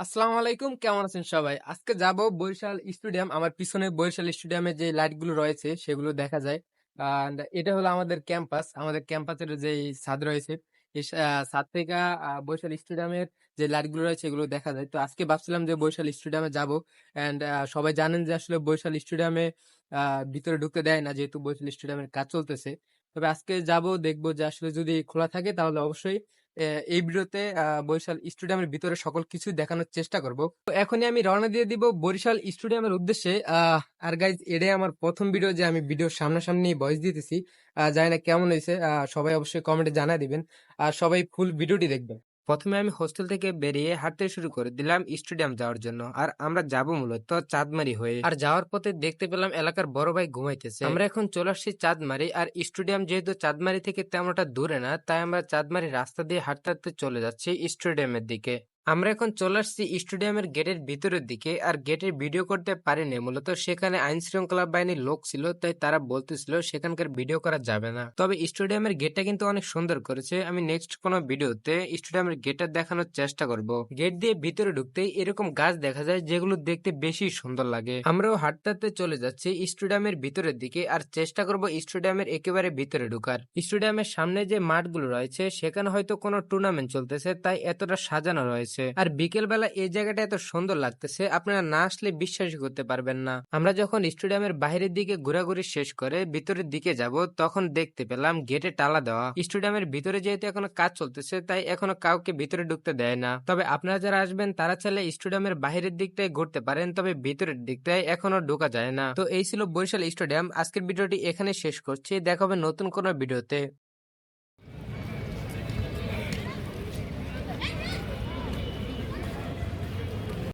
আসসালামু আলাইকুম, কেমন আছেন সবাই? আজকে যাব বরিশাল স্টেডিয়াম। আমার পিছনে বরিশাল স্টেডিয়ামে যে লাইটগুলো রয়েছে সেগুলো দেখা যায়। এটা হলো আমাদের ক্যাম্পাস। আমাদের ক্যাম্পাসের যেই ছাদ রয়েছে, এই ছাদ থেকে বরিশাল স্টেডিয়ামের যে লাইটগুলো রয়েছে এগুলো দেখা যায়। তো আজকে ভাবছিলাম যে বরিশাল স্টেডিয়ামে যাব। সবাই জানেন যে আসলে বরিশাল স্টেডিয়ামে ভিতরে ঢুকতে দেয় না, যেহেতু বরিশাল স্টেডিয়ামের কাজ চলতেছে। তবে আজকে যাব, দেখব যে আসলে যদি খোলা থাকে তাহলে অবশ্যই এই ভিডিওতে বরিশাল স্টেডিয়ামের ভিতরে সকল কিছু দেখানোর চেষ্টা করব। তো এখনই আমি রওনা দিয়ে দিব বরিশাল স্টেডিয়ামের উদ্দেশ্যে। আর গাইজ, এটাই আমার প্রথম ভিডিও যে আমি ভিডিওর সামনাসামনি ভয়েস দিতেছি। জানি না কেমন হয়েছে, সবাই অবশ্যই কমেন্টে জানাই দিবেন। আর সবাই ফুল ভিডিওটি দেখবেন। প্রথমে আমি হোস্টেল থেকে বেরিয়ে হাঁটতে শুরু করে দিলাম স্টেডিয়াম যাওয়ার জন্য। আর আমরা যাব মূলত চাঁদমারি হয়ে। আর যাওয়ার পথে দেখতে পেলাম এলাকার বড় ভাই ঘুমাইতেছে। আমরা এখন চলে আসছি চাঁদমারি। আর স্টেডিয়াম যেহেতু চাঁদমারি থেকে তেমনটা দূরে না, তাই আমরা চাঁদমারি রাস্তা দিয়ে হাঁটতে হাঁটতে চলে যাচ্ছি স্টেডিয়ামের দিকে। আমরা এখন চলে আসছি স্টেডিয়ামের গেটের ভিতরের দিকে। আর গেটের ভিডিও করতে পারিনি, মূলত সেখানে আইন শৃঙ্খলা বাহিনীর লোক ছিল, তাই তারা বলতেছিল সেখানকার ভিডিও করা যাবে না। তবে স্টেডিয়ামের গেটটা কিন্তু অনেক সুন্দর করেছে। আমি নেক্সট কোনো ভিডিওতে স্টেডিয়ামের গেটটা দেখানোর চেষ্টা করব। গেট দিয়ে ভিতরে ঢুকতেই এরকম গাছ দেখা যায় যেগুলো দেখতে বেশি সুন্দর লাগে। আমরাও হাঁটতে হাঁটতে চলে যাচ্ছি স্টেডিয়ামের ভিতরের দিকে, আর চেষ্টা করব স্টেডিয়ামের একেবারে ভিতরে ঢুকার। স্টেডিয়ামের সামনে যে মাঠগুলো রয়েছে সেখানে হয়তো কোনো টুর্নামেন্ট চলতেছে, তাই এতটা সাজানো রয়েছে। আর বিকেল বেলা এই জায়গাটা এত সুন্দর লাগতেছে, আপনারা না আসলে বিশ্বাসই করতে পারবেন না। আমরা যখন স্টেডিয়ামের বাইরের দিকে ঘোরাঘুরি শেষ করে ভিতরের দিকে যাব, তখন দেখতে পেলাম গেটে তালা দেওয়া। স্টেডিয়ামের ভিতরে যেহেতু এখনো কাজ চলতেছে, তাই এখনো কাউকে ভিতরে ঢুকতে দেয় না। তবে আপনারা যারা আসবেন তারা চাইলে স্টেডিয়ামের বাইরের দিকটাই ঘুরতে পারেন, তবে ভিতরের দিকটায় এখনো ঢোকা যায় না। তো এই ছিল বরিশাল স্টেডিয়াম। আজকের ভিডিওটি এখানে শেষ করছি, দেখা হবে নতুন কোনো ভিডিওতে।